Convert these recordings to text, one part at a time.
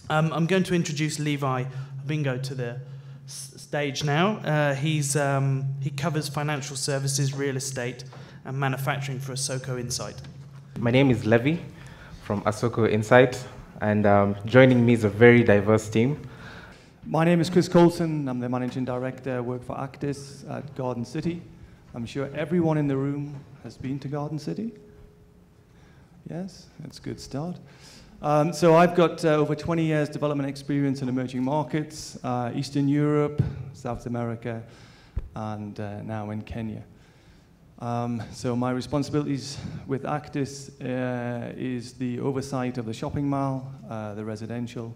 I'm going to introduce Levi Obingo to the stage now. He covers financial services, real estate, and manufacturing for Asoko Insight. My name is Levi from Asoko Insight, and joining me is a very diverse team. My name is Coulson. I'm the Managing Director. I work for Actis at Garden City. I'm sure everyone in the room has been to Garden City. Yes, that's a good start. So I've got over 20 years development experience in emerging markets, Eastern Europe, South America, and now in Kenya. So my responsibilities with Actis is the oversight of the shopping mall, the residential,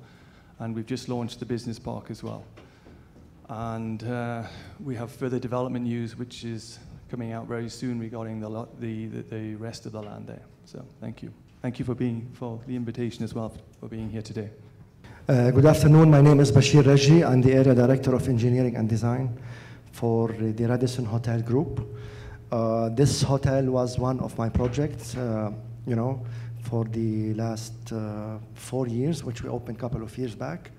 and we've just launched the business park as well. And we have further development news, which is coming out very soon regarding the rest of the land there. So thank you. Thank you for the invitation as well, for being here today. Good afternoon. My name is Bachir Rajji. I'm the Area Director of Engineering and Design for the Radisson Hotel Group. This hotel was one of my projects, for the last 4 years, which we opened a couple of years back.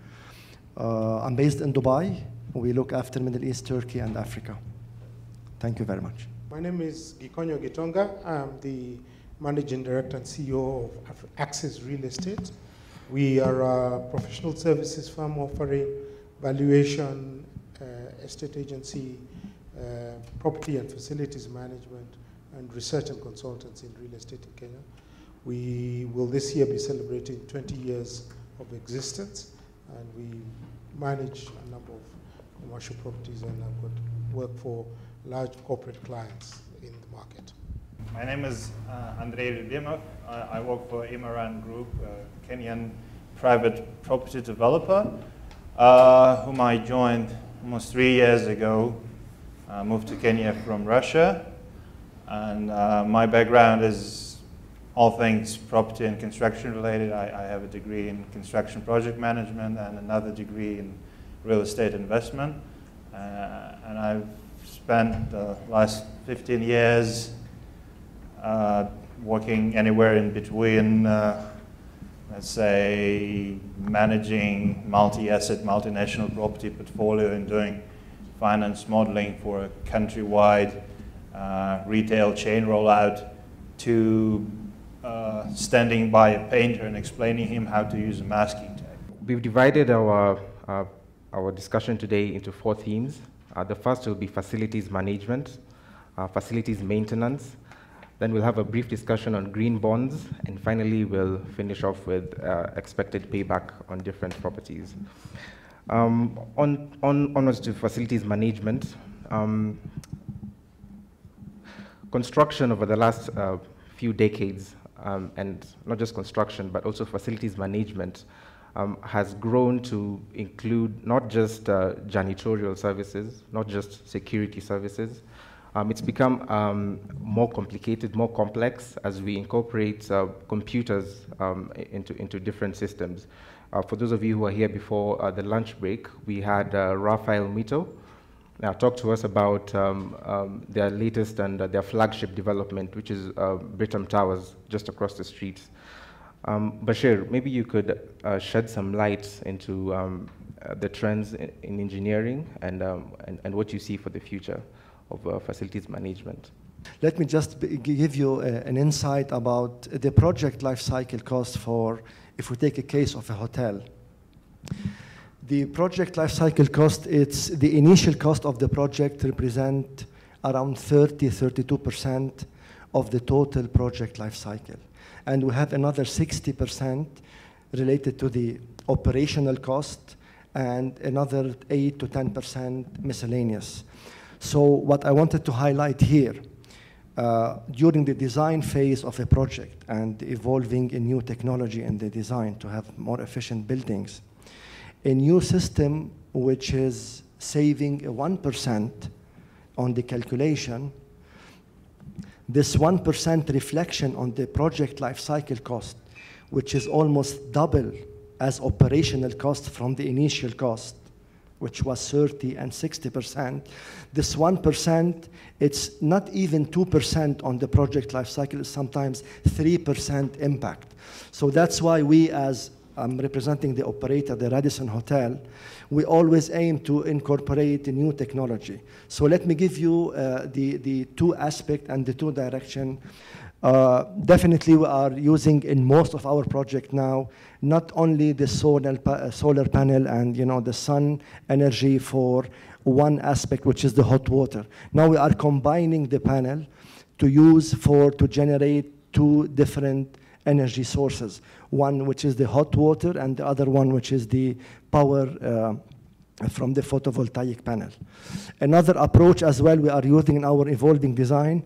I'm based in Dubai. We look after Middle East, Turkey, and Africa. Thank you very much. My name is Gikonyo Gitonga. I'm the Managing Director and CEO of Access Real Estate. We are a professional services firm offering valuation, estate agency, property and facilities management, and research and consultants in real estate in Kenya. We will this year be celebrating 20 years of existence, and we manage a number of commercial properties, and I've got work for large corporate clients in the market. My name is Andrey Lyubimov. I work for Imaran Group, a Kenyan private property developer, whom I joined almost 3 years ago. I moved to Kenya from Russia, and my background is all things property and construction related. I have a degree in construction project management and another degree in real estate investment. And I've spent the last 15 years working anywhere in between, let's say, managing multi-asset, multinational property portfolio and doing finance modeling for a countrywide retail chain rollout, to standing by a painter and explaining him how to use a masking tape. We've divided our discussion today into 4 themes. The first will be facilities management, facilities maintenance. Then we'll have a brief discussion on green bonds, and finally we'll finish off with expected payback on different properties. Onwards to facilities management. Construction over the last few decades, and not just construction, but also facilities management, has grown to include not just janitorial services, not just security services. It's become more complicated, more complex as we incorporate computers into different systems. For those of you who are here before the lunch break, we had Rafael Mito talk to us about their latest and their flagship development, which is Britam Towers, just across the street. Bachir, maybe you could shed some light into the trends in engineering and what you see for the future of facilities management. Let me just give you an insight about the project life cycle cost for, if we take a case of a hotel. The project life cycle cost, it's the initial cost of the project represent around 32% of the total project life cycle. And we have another 60% related to the operational cost and another 8 to 10% miscellaneous. So what I wanted to highlight here, during the design phase of a project and evolving a new technology in the design to have more efficient buildings, a new system which is saving 1% on the calculation, this 1% reflection on the project life cycle cost, which is almost double as operational cost from the initial cost, which was 30 and 60%. This 1%, it's not even 2% on the project life cycle, it's sometimes 3% impact. So that's why we as I'm representing the operator, the Radisson Hotel, we always aim to incorporate new technology. So let me give you the two aspects and the two direction. Definitely we are using in most of our project now, not only the solar panel and the sun energy for one aspect, which is the hot water. Now we are combining the panel to use to generate two different energy sources. One which is the hot water and the other one which is the power from the photovoltaic panel. Another approach as well we are using in our evolving design,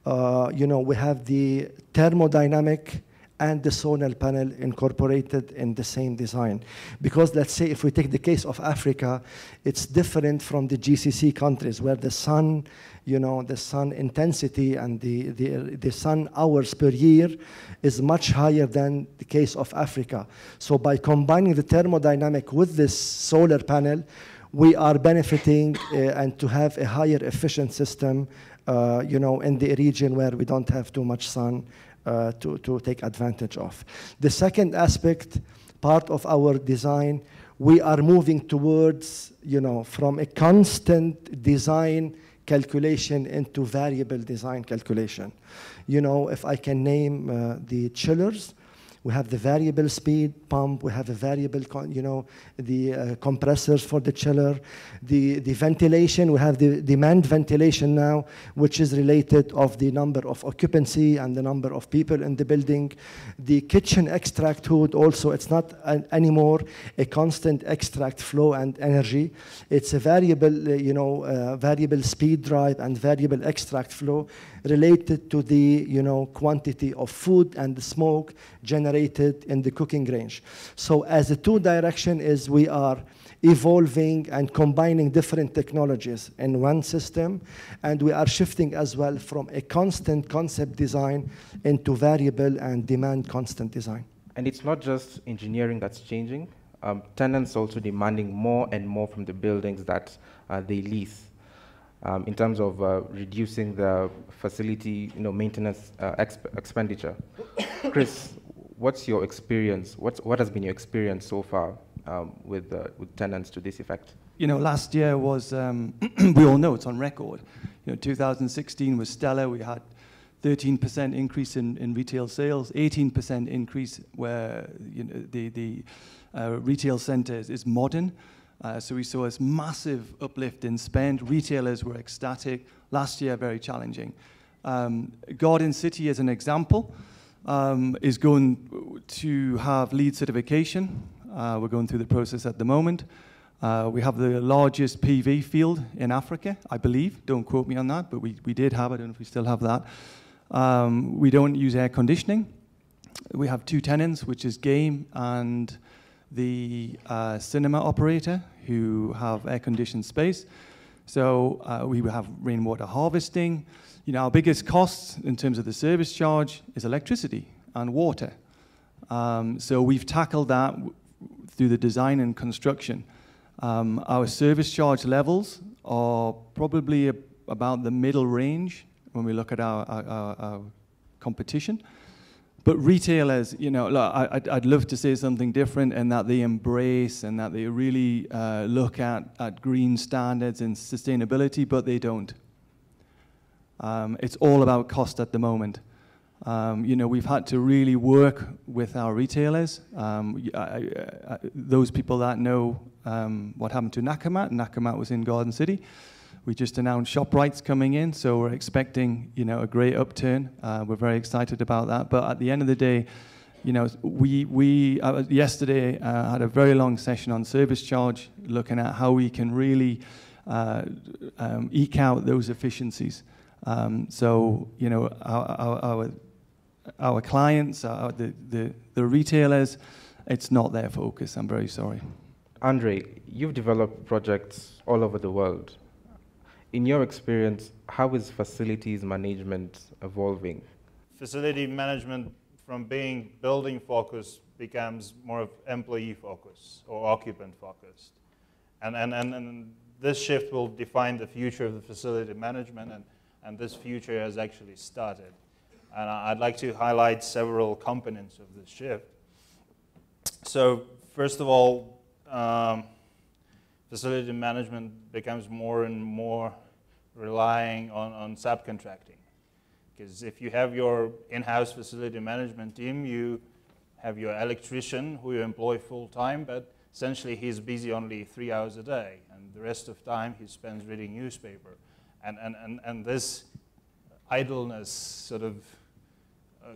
we have the thermodynamic and the solar panel incorporated in the same design. Because let's say if we take the case of Africa, it's different from the GCC countries where the sun, the sun intensity and the sun hours per year is much higher than the case of Africa. So by combining the thermodynamic with this solar panel, we are benefiting and to have a higher efficient system, in the region where we don't have too much sun to take advantage of. The second aspect, part of our design, we are moving towards, from a constant design calculation into variable design calculation. If I can name the chillers, we have the variable speed pump, we have a variable, the compressors for the chiller, the ventilation, we have the demand ventilation now, which is related of the number of occupancy and the number of people in the building. The kitchen extract hood also, it's not anymore a constant extract flow and energy. It's a variable, variable speed drive and variable extract flow related to the, quantity of food and the smoke generated in the cooking range. So as a two direction is we are evolving and combining different technologies in one system, and we are shifting as well from a constant concept design into variable and demand constant design. And it's not just engineering that's changing. Tenants also demanding more and more from the buildings that they lease. In terms of reducing the facility, maintenance expenditure. Chris, what's your experience? What has been your experience so far with tenants to this effect? Last year was, we all know it's on record. 2016 was stellar. We had 13% increase in retail sales, 18% increase where the retail centers is modern. So we saw this massive uplift in spend. Retailers were ecstatic. Last year, very challenging. Garden City, as an example, is going to have LEED certification. We're going through the process at the moment. We have the largest PV field in Africa, I believe. Don't quote me on that, but we did have it. I don't know if we still have that. We don't use air conditioning. We have two tenants, which is Game and the cinema operator, who have air-conditioned space. So we have rainwater harvesting. Our biggest costs in terms of the service charge is electricity and water. So we've tackled that through the design and construction. Our service charge levels are probably about the middle range when we look at our competition. But retailers, I'd love to say something different and that they embrace and that they really look at green standards and sustainability, but they don't. It's all about cost at the moment. We've had to really work with our retailers. Those people that know what happened to Nakamat was in Garden City. We just announced ShopRite's coming in, so we're expecting, a great upturn. We're very excited about that. But at the end of the day, we yesterday had a very long session on service charge, looking at how we can really eke out those efficiencies. So, our clients, the retailers, it's not their focus. I'm very sorry. Andrey, you've developed projects all over the world. In your experience, how is facilities management evolving? Facility management, from being building focused, becomes more of employee focused or occupant focused. And this shift will define the future of the facility management, and this future has actually started. And I'd like to highlight several components of this shift. So first of all, facility management becomes more and more relying on subcontracting. Because if you have your in-house facility management team, you have your electrician who you employ full-time, but essentially he's busy only 3 hours a day, and the rest of time he spends reading newspaper. And this idleness sort of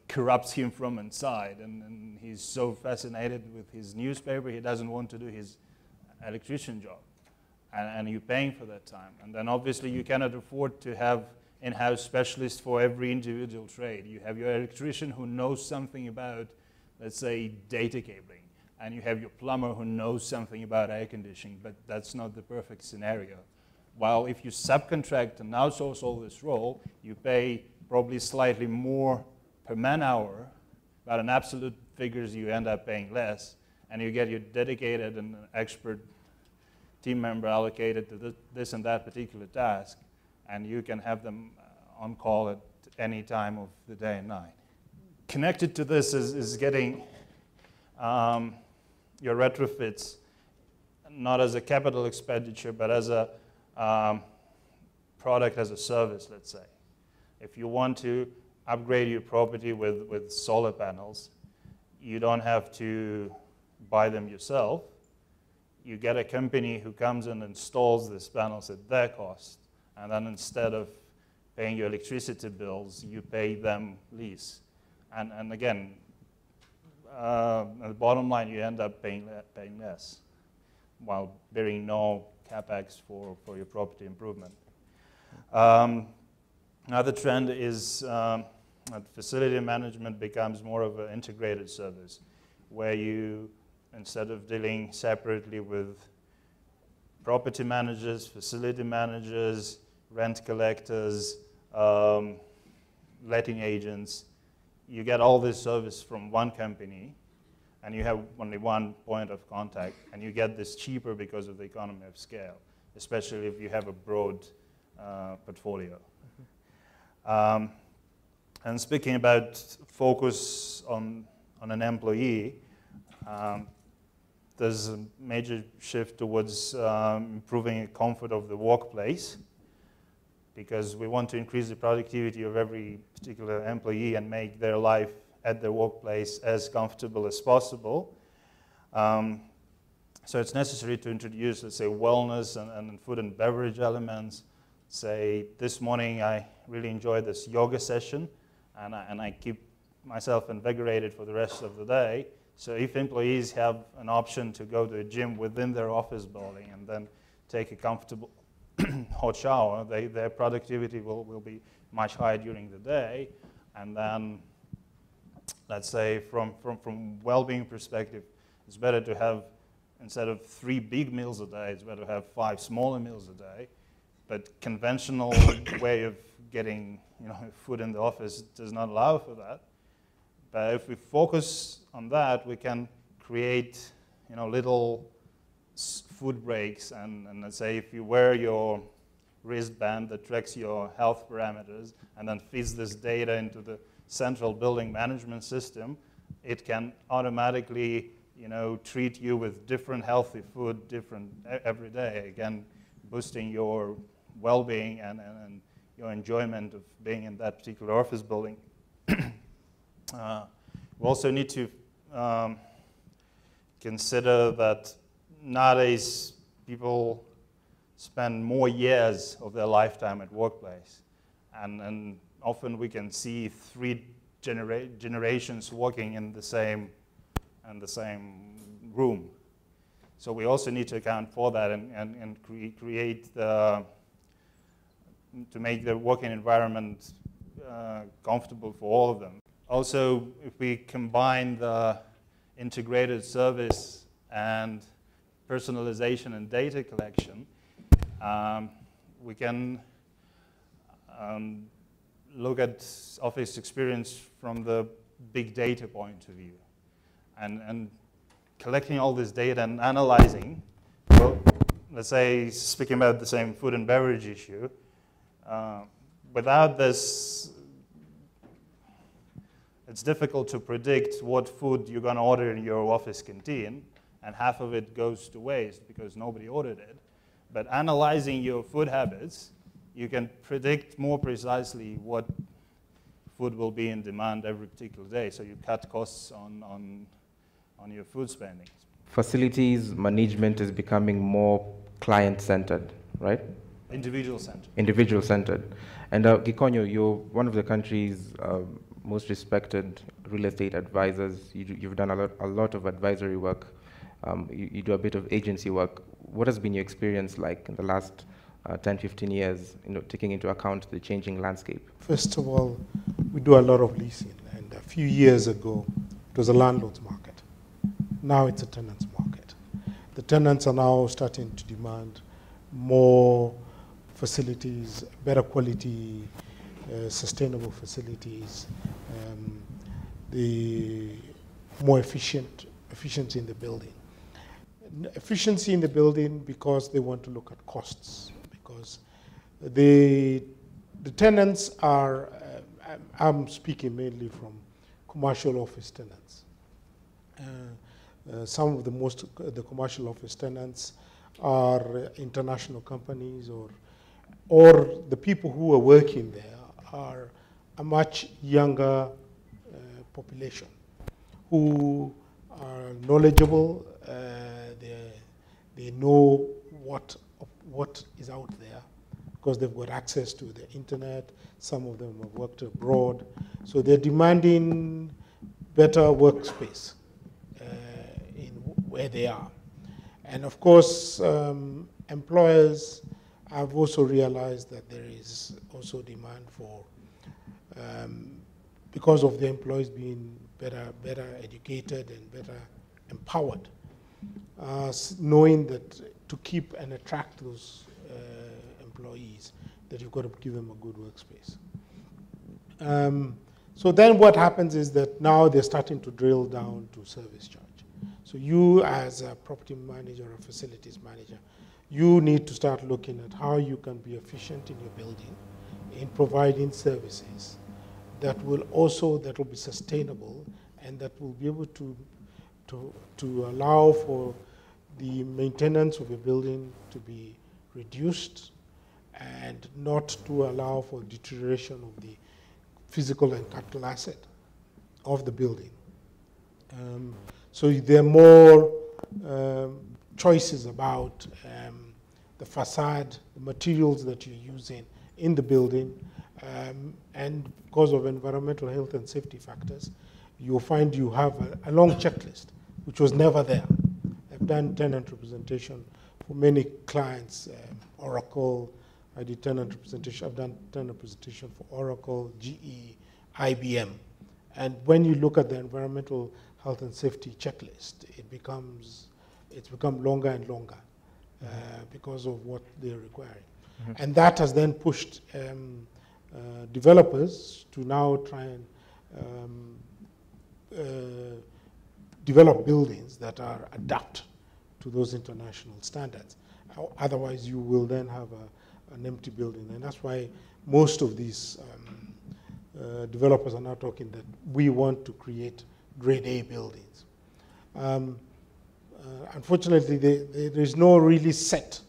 corrupts him from inside, and he's so fascinated with his newspaper, he doesn't want to do his electrician job. And you're paying for that time. And then obviously you cannot afford to have in-house specialists for every individual trade. You have your electrician who knows something about, let's say, data cabling. And you have your plumber who knows something about air conditioning, but that's not the perfect scenario. While if you subcontract and outsource all this role, you pay probably slightly more per man hour, but in absolute figures you end up paying less, and you get your dedicated and expert team member allocated to this and that particular task, and you can have them on call at any time of the day and night. Connected to this is getting your retrofits not as a capital expenditure, but as a product as a service, let's say. If you want to upgrade your property with solar panels, you don't have to buy them yourself. You get a company who comes and installs these panels at their cost, and then instead of paying your electricity bills, you pay them lease. And again, at the bottom line, you end up paying less, while bearing no capex for your property improvement. Another trend is that facility management becomes more of an integrated service, where you, instead of dealing separately with property managers, facility managers, rent collectors, letting agents, you get all this service from one company, and you have only one point of contact, and you get this cheaper because of the economy of scale, especially if you have a broad portfolio. And speaking about focus on an employee, there's a major shift towards improving the comfort of the workplace, because we want to increase the productivity of every particular employee and make their life at their workplace as comfortable as possible. So it's necessary to introduce, let's say, wellness and food and beverage elements. Say, this morning I really enjoyed this yoga session, and I keep myself invigorated for the rest of the day. So if employees have an option to go to a gym within their office building and then take a comfortable hot shower, their productivity will be much higher during the day. And then, let's say, from well-being perspective, it's better to have, instead of 3 big meals a day, it's better to have 5 smaller meals a day. But conventional way of getting food in the office does not allow for that. But if we focus on that, we can create little food breaks, and let's say if you wear your wristband that tracks your health parameters and then feeds this data into the central building management system, it can automatically treat you with different healthy food every day, again boosting your well-being and your enjoyment of being in that particular office building. We also need to consider that nowadays people spend more years of their lifetime at workplace, and often we can see 3 generations working in the same room. So we also need to account for that and create to make the working environment comfortable for all of them. Also, if we combine the integrated service and personalization and data collection, we can look at office experience from the big data point of view. And collecting all this data and analyzing, well, let's say, speaking about the same food and beverage issue, without this, it's difficult to predict what food you're going to order in your office canteen, and half of it goes to waste because nobody ordered it. But analyzing your food habits, you can predict more precisely what food will be in demand every particular day, so you cut costs on your food spending. Facilities management is becoming more client-centered, right? Individual-centered. Individual-centered. And Gikonyo, you're one of the country's most respected real estate advisors. You've done a lot of advisory work. You do a bit of agency work. What has been your experience like in the last 10, 15 years, taking into account the changing landscape? First of all, we do a lot of leasing, and a few years ago, it was a landlord's market. Now it's a tenant's market. The tenants are now starting to demand more facilities, better quality, sustainable facilities, the more efficiency in the building. Efficiency in the building because they want to look at costs, because the tenants are, I'm speaking mainly from commercial office tenants. Some of the commercial office tenants are international companies, or the people who are working there are a much younger population who are knowledgeable. They know what is out there because they've got access to the internet. Some of them have worked abroad, so they're demanding better workspace in where they are. And of course, employers have also realized that there is also demand for, because of the employees being better educated and better empowered, knowing that to keep and attract those employees, that you've got to give them a good workspace. So then what happens is that now they're starting to drill down to service charge. So you as a property manager or facilities manager, you need to start looking at how you can be efficient in your building in providing services that will be sustainable and that will be able to allow for the maintenance of a building to be reduced and not to allow for deterioration of the physical and capital asset of the building. So there are more choices about the facade, the materials that you're using in the building, and because of environmental health and safety factors, you'll find you have a long checklist, which was never there. I've done tenant representation for many clients, Oracle, I did tenant representation, I've done tenant representation for Oracle, GE, IBM. And when you look at the environmental health and safety checklist, it's become longer and longer because of what they're requiring. Mm-hmm. And that has then pushed developers to now try and develop buildings that are adapt to those international standards. Otherwise, you will then have an empty building. And that's why most of these developers are now talking that we want to create grade A buildings. Unfortunately, there is no really set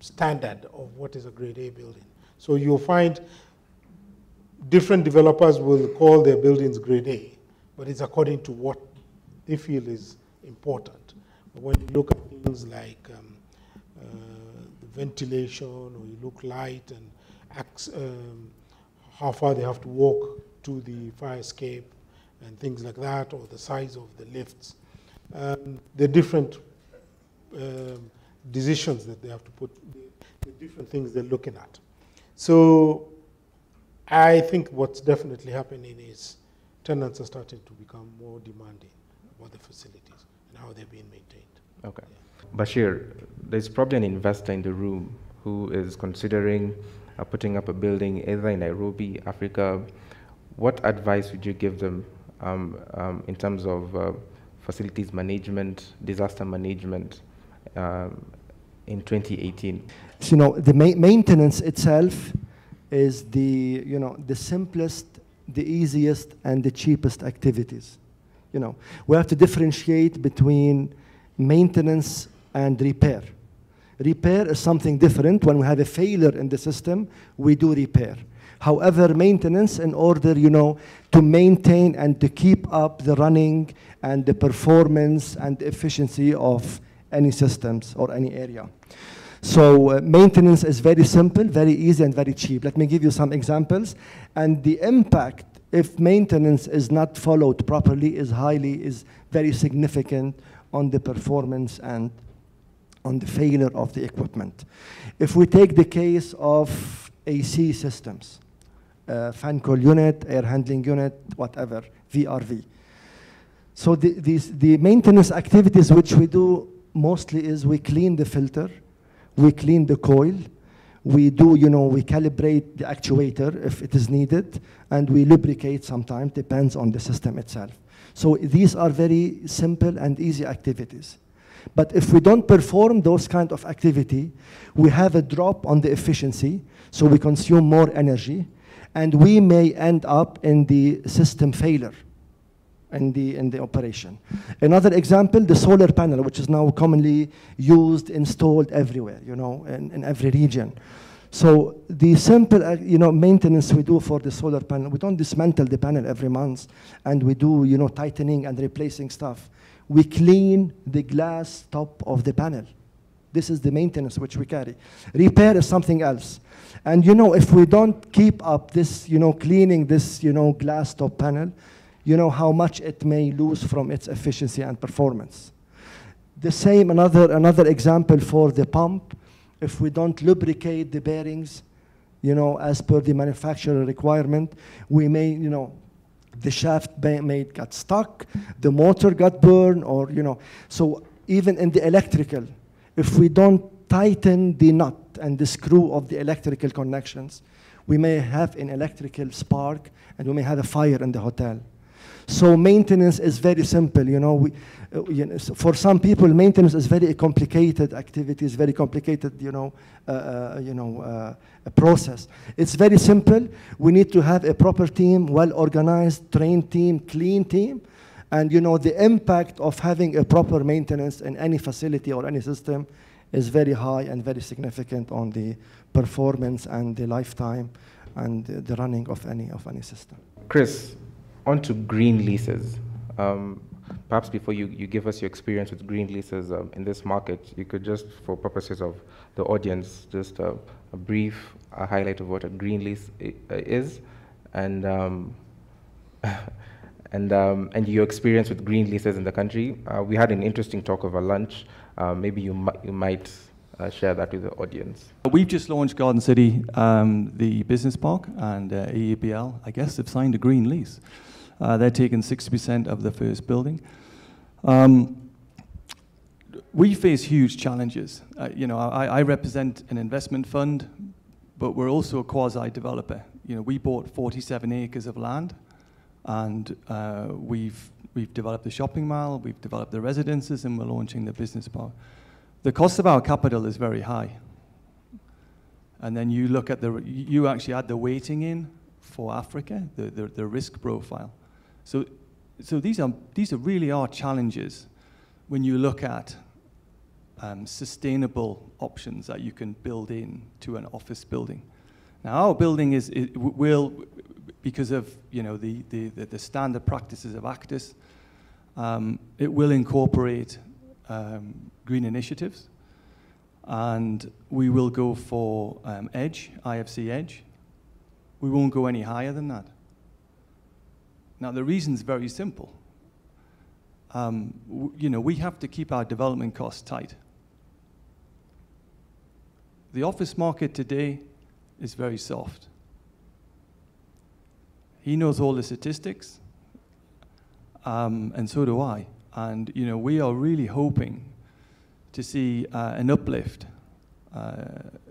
standard of what is a grade A building. So you'll find different developers will call their buildings grade A, but it's according to what they feel is important. But when you look at things like the ventilation, or you look light and how far they have to walk to the fire escape and things like that, or the size of the lifts, the different decisions that they have to put, the different things they're looking at. So I think what's definitely happening is tenants are starting to become more demanding about the facilities and how they're being maintained. Okay. Yeah. Bachir, there's probably an investor in the room who is considering putting up a building either in Nairobi, Africa. What advice would you give them in terms of facilities management, disaster management in 2018? So, the maintenance itself is the simplest the easiest and the cheapest activities. You know, we have to differentiate between maintenance and repair. Repair is something different. When we have a failure in the system, we do repair. However, maintenance, in order, you know, to maintain and to keep up the running and the performance and the efficiency of any systems or any area. So maintenance is very simple, very easy, and very cheap. Let me give you some examples. And the impact, if maintenance is not followed properly, is very significant on the performance and on the failure of the equipment. If we take the case of AC systems, fan coil unit, air handling unit, whatever, VRV. So the maintenance activities which we do mostly is we clean the filter, we clean the coil, we do, you know, we calibrate the actuator if it is needed, and we lubricate sometimes, depends on the system itself. So these are very simple and easy activities. But if we don't perform those kind of activity, we have a drop on the efficiency, so we consume more energy, and we may end up in the system failure in the operation. Another example, the solar panel, which is now commonly used, installed everywhere, you know, in every region. So the simple, you know, maintenance we do for the solar panel, we don't dismantle the panel every month, and we do, you know, tightening and replacing stuff. We clean the glass top of the panel. This is the maintenance which we carry. Repair is something else. And, you know, if we don't keep up this, you know, cleaning this, you know, glass top panel, you know how much it may lose from its efficiency and performance. The same, another example for the pump, if we don't lubricate the bearings, you know, as per the manufacturer requirement, we may, you know, the shaft may get stuck, the motor got burned, or, you know. So even in the electrical, if we don't tighten the nut and the screw of the electrical connections, we may have an electrical spark, and we may have a fire in the hotel. So maintenance is very simple, you know. So for some people, maintenance is very complicated activity, is very complicated, you know, a process. It's very simple. We need to have a proper team, well-organized, trained team, clean team, and, you know, the impact of having a proper maintenance in any facility or any system is very high and very significant on the performance and the lifetime and the running of any system. Chris, on to green leases. Perhaps before you give us your experience with green leases in this market, you could just, for purposes of the audience, just a brief highlight of what a green lease is, and your experience with green leases in the country. We had an interesting talk over lunch. Maybe you might share that with the audience. We've just launched Garden City, the business park, and EEBL, I guess, have signed a green lease. They're taking 60% of the first building. We face huge challenges. You know, I represent an investment fund, but we're also a quasi-developer. You know, we bought 47 acres of land, and we've developed the shopping mall, we've developed the residences, and we're launching the business park. The cost of our capital is very high. And then you look at you actually add the weighting in for Africa, the risk profile. So these really are challenges when you look at sustainable options that you can build in to an office building. Now our building will, because of, you know, the standard practices of Actis, it will incorporate green initiatives, and we will go for EDGE, IFC EDGE. We won't go any higher than that. Now the reason's very simple. You know, we have to keep our development costs tight. The office market today is very soft. He knows all the statistics, and so do I. And, you know, we are really hoping to see an uplift,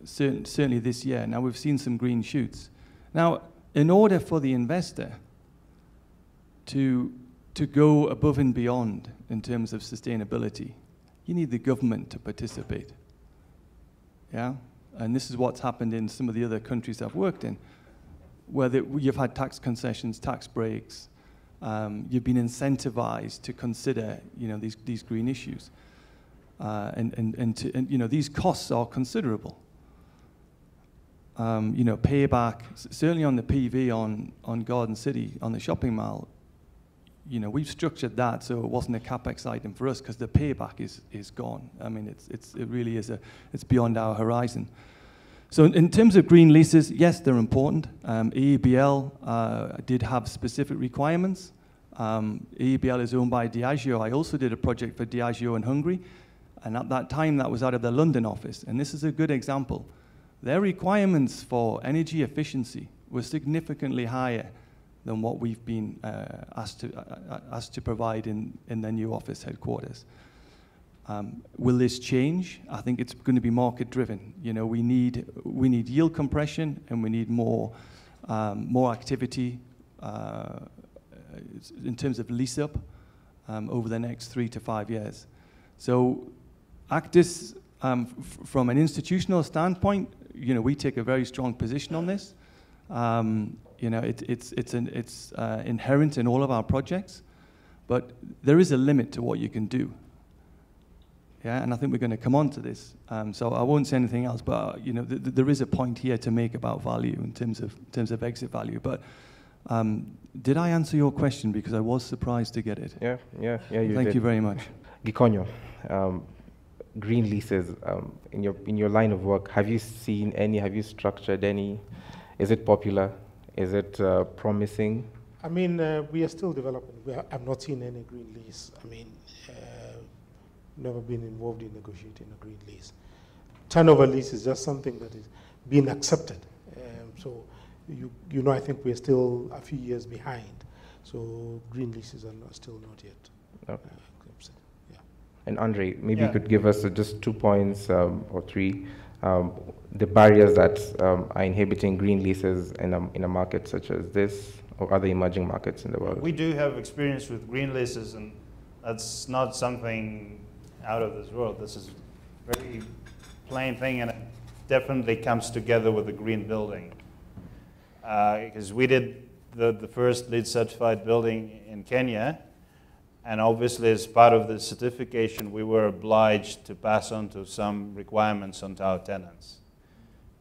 certainly this year. Now, we've seen some green shoots. Now, in order for the investor to go above and beyond in terms of sustainability, you need the government to participate. Yeah? And this is what's happened in some of the other countries I've worked in. you've had tax concessions, tax breaks, you've been incentivized to consider, these green issues, and these costs are considerable. Payback, certainly on the PV on Garden City, on the shopping mall, we've structured that so it wasn't a capex item for us because the payback is gone. I mean, it really is it's beyond our horizon. So in terms of green leases, yes, they're important. EEBL did have specific requirements. EEBL is owned by Diageo. I also did a project for Diageo in Hungary, and at that time that was out of the London office, and this is a good example. Their requirements for energy efficiency were significantly higher than what we've been asked to provide in the new office headquarters. Will this change? I think it's going to be market driven. We need yield compression, and we need more activity in terms of lease up over the next 3 to 5 years. So Actis, from an institutional standpoint, we take a very strong position on this. It's inherent in all of our projects, but there is a limit to what you can do. Yeah, and I think we're going to come on to this. So I won't say anything else, but there is a point here to make about value in terms of exit value. But did I answer your question? Because I was surprised to get it. Yeah, you did. Thank you very much. Gikonyo, green leases, in your line of work, have you seen any? Have you structured any? Is it popular? Is it promising? I mean, we are still developing. I've not seen any green lease. I mean, never been involved in negotiating a green lease. Turnover lease is just something that is being accepted. So, I think we're still a few years behind. So, green leases are still not yet accepted. Yeah. And Andrey, maybe you could give us just 2 points or 3. The barriers that are inhibiting green leases in a market such as this or other emerging markets in the world. We do have experience with green leases, and that's not something out of this world. This is a very plain thing, and it definitely comes together with the green building. Because we did the first LEED certified building in Kenya, and obviously as part of the certification we were obliged to pass on to some requirements onto our tenants.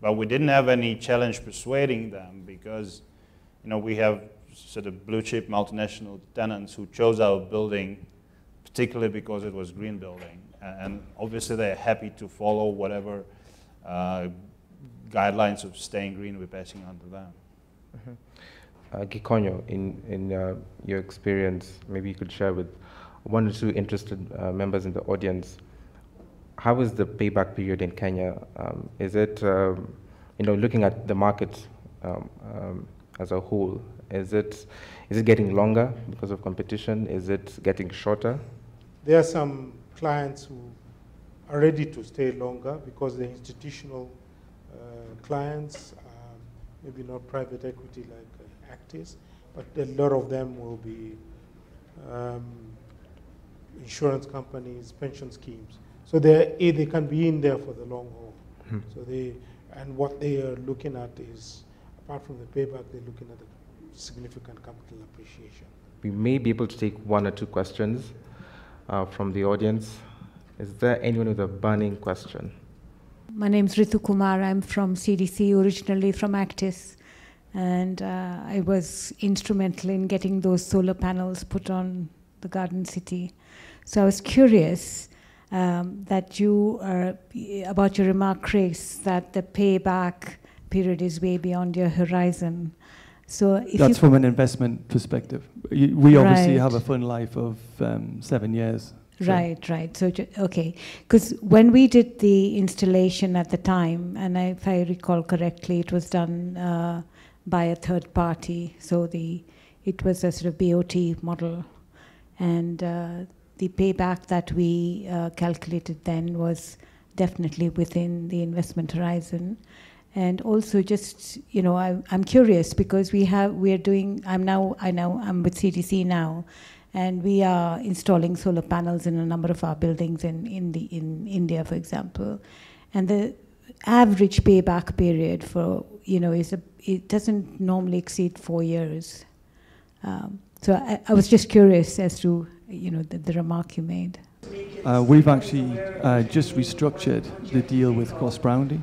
But we didn't have any challenge persuading them because we have sort of blue chip multinational tenants who chose our building particularly because it was green building. And obviously they're happy to follow whatever guidelines of staying green we're passing on to them. Mm-hmm. Gikonyo, in your experience, maybe you could share with 1 or 2 interested members in the audience, how is the payback period in Kenya? Is it, looking at the market as a whole, is it getting longer because of competition? Is it getting shorter? There are some clients who are ready to stay longer because they're institutional clients, maybe not private equity like Actis, but a lot of them will be insurance companies, pension schemes. So they can be in there for the long haul. Hmm. So what they are looking at is, apart from the payback, they're looking at a significant capital appreciation. We may be able to take 1 or 2 questions from the audience. Is there anyone with a burning question? My name is Ritu Kumar. I'm from CDC, originally from Actis. And I was instrumental in getting those solar panels put on the Garden City. So I was curious that about your remark, Chris, that the payback period is way beyond your horizon. So if that's from an investment perspective. We obviously have a fund life of 7 years. So. Right. So, okay. Because when we did the installation at the time, and if I recall correctly, it was done by a third party. So it was a sort of BOT model. And the payback that we calculated then was definitely within the investment horizon. And also just, I'm curious because I'm with CDC now, and we are installing solar panels in a number of our buildings in India, for example. And average payback period for, it doesn't normally exceed 4 years. So I was just curious as to, the remark you made. We've actually just restructured the deal with cross-boundary.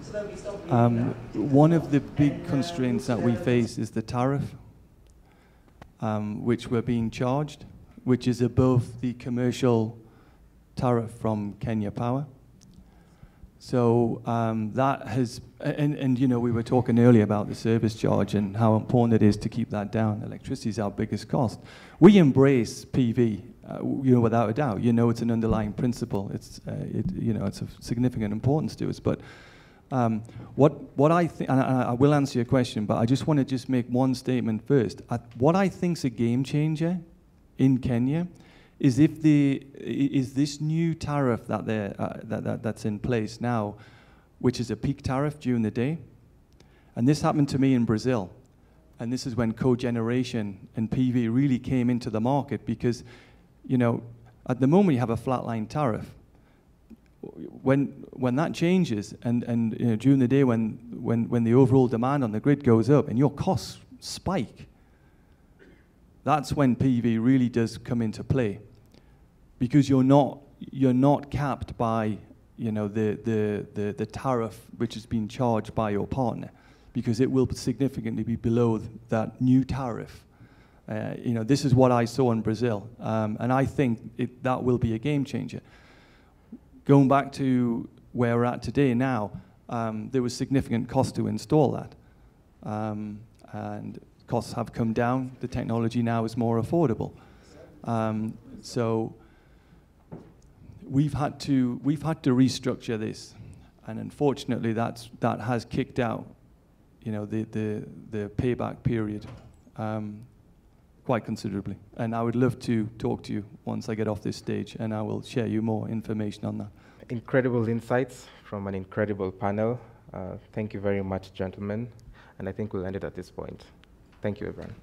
One of the big constraints that we face is the tariff, which we're being charged, which is above the commercial tariff from Kenya Power. So that has, and we were talking earlier about the service charge and how important it is to keep that down. Electricity is our biggest cost. We embrace PV, without a doubt. It's an underlying principle. It's of significant importance to us. But what I think, and I will answer your question, but I just want to just make one statement first. What I think's a game changer in Kenya is this new tariff that's in place now, which is a peak tariff during the day. And this happened to me in Brazil. And this is when cogeneration and PV really came into the market because, at the moment you have a flatline tariff. When that changes and during the day when the overall demand on the grid goes up and your costs spike, that's when PV really does come into play. Because you're not capped by the tariff which is being charged by your partner, because it will significantly be below that new tariff. This is what I saw in Brazil, and I think that will be a game changer. Going back to where we're at today now, there was significant cost to install that, and costs have come down. The technology now is more affordable, so. We've had to restructure this, and unfortunately, that has kicked out, the payback period quite considerably. And I would love to talk to you once I get off this stage, and I will share you more information on that. Incredible insights from an incredible panel. Thank you very much, gentlemen, and I think we'll end it at this point. Thank you, everyone.